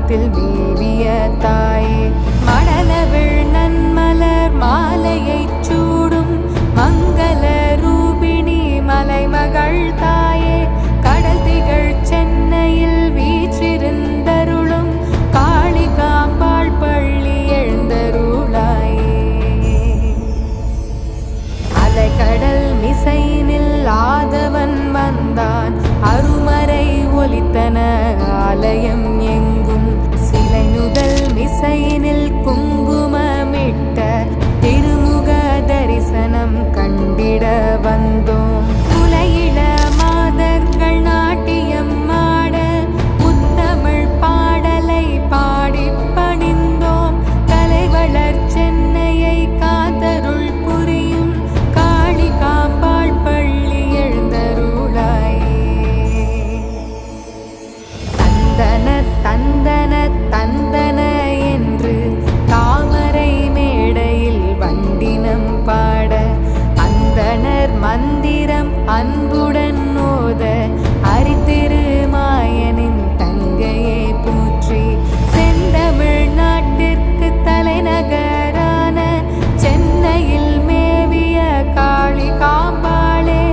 பாகத்தில் மேவிய தாயே, மடலவிழ் நன்மலர் மாலையைச் சூடும் மங்கள ரூபிணி மலைமகள் தாயே, கடல் திகழ் சென்னையில் வீற்றிருந்தருளும் காளிகாம்பாள் பள்ளி எழுந்தருளாயே. அலைக்கடல் மிசையினில் ஆதவன் வந்தான், அருமறை ஒலித்தன ஆலயம் எங்கும், சிலை நுதல் மிசையினில் குங்குமமிட்ட திருமுக தரிசனம் கண்டிட வந்தோம். உலையிட மாதர்கள் நாட்டியம் ஆட முத்தமிழ் பாடலை பாடி பணிந்தோம். கலைவளர் சென்னையை காத்தருள் புரியும் காளிகாம்பாள் பள்ளி எழுந்தருளாயே. தந்தன தந்தன தந்தன என்று தாமரை மேடையில் வண்டினம் பாட, அந்தணர் மந்திரம் அன்புடன் ஓத, அரித்திருமாயனின் தங்கையை போற்றி, செந்தமிழ் நாட்டிற்கு தலைநகரான சென்னையில் மேவிய காளிகாம்பாளே,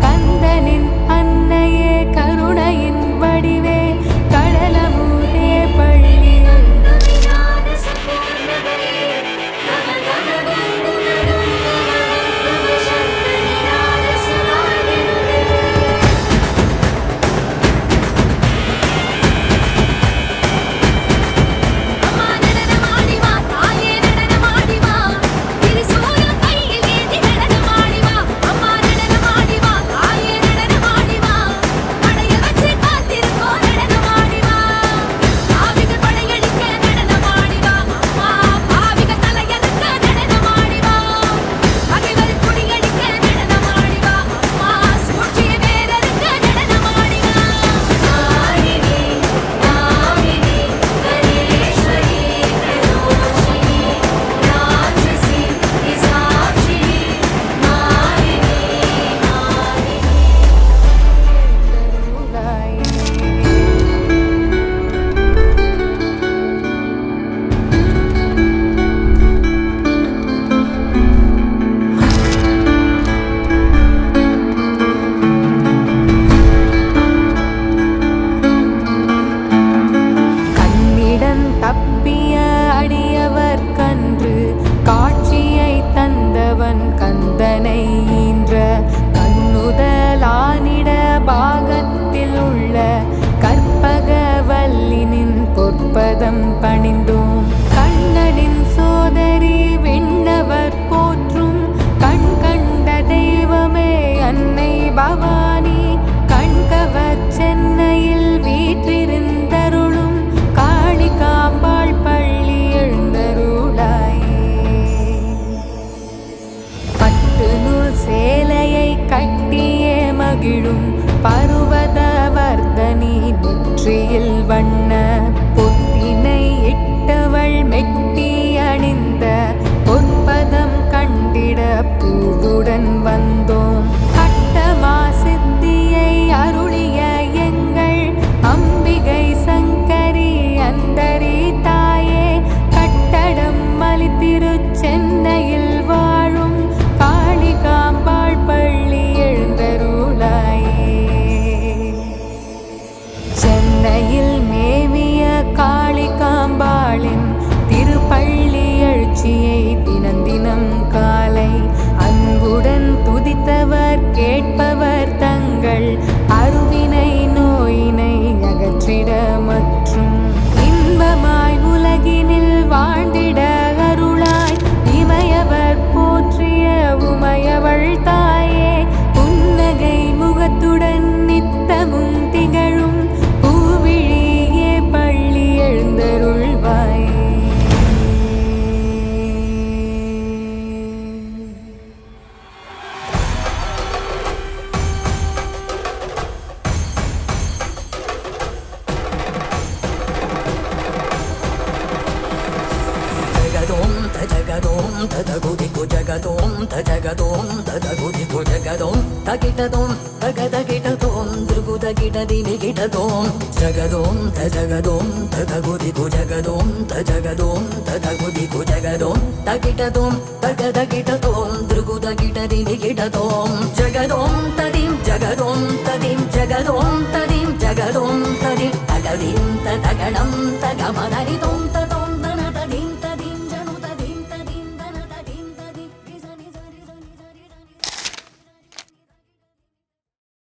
கந்தனின் அன்னையே கருணையின் வடிவே கடலமுதே பள்ளி தப்பிய அடியவர் கன்று காட்சியை தந்தவன் கந்தனை ஈன்ற, கண்ணுதலானிட பாகத்தில் உள்ள கற்பகவல்லினின் பொற்பதம் பணிந்தோம். கண்ணனின் சோதரி விண்ணவர் போற்றும் கண் கண்ட தெய்வமே அன்னை பவானி, கண்கவர் சென்னையில் வீற்றிருந்தருளும் காளிகாம்பாள் பள்ளி எழுந்தருளாயே. பட்டு நூல் சேலையை கட்டியே மகிழும் பருவத வர்தனி, நெற்றியில் வண்ண பொட்டினை இட்டவள் மெட்டி அணிந்த பொற்பதம் கண்டிட பூவுடன் வந்தோம். கட்டமா சித்தியை அருளிய எங்கள் அம்பிகை சங்கரி அந்தரி தாயே, கட்டடம் மலித்திரு சென்னையில் வாழும் காளிகாம்பாள் பள்ளி எழுந்தருளாயே. சென்னையில் மேவிய காளிகாம்பாளின் திருப்பள்ளி எழுச்சியை தினந்தினம் காலை அன்புடன் துதித்தவர் கேட்பவர் தங்கள் அருவினை நோயினை அகற்றிட மற்றும் இன்பமாய் உலகினில் வாழ்ந்திட அருளாய் இமையவர் போற்றிய உமையவள் தாயே, புன்னகை முகத்துடன் நித்தமும் திகழும் பூவிழியே பள்ளி எழுந்தருள்வாயே. जगदों तदगुदि జగదోం తజగదోం తదగుదిగు జగదోం తగిటదోం తగదగిటదోం దృగుదగిటది మిగిటదోం జగదోం తజగదోం తదగుదిగు జగదోం తజగదోం తదగుదిగు జగదోం తగిటదోం తగదగిటదోం దృగుదగిటది మిగిటదోం జగదోం తదిం జగదోం తదిం జగదోం తదిం జగదోం తదిం తగదిం తగణం తగమదనిదోం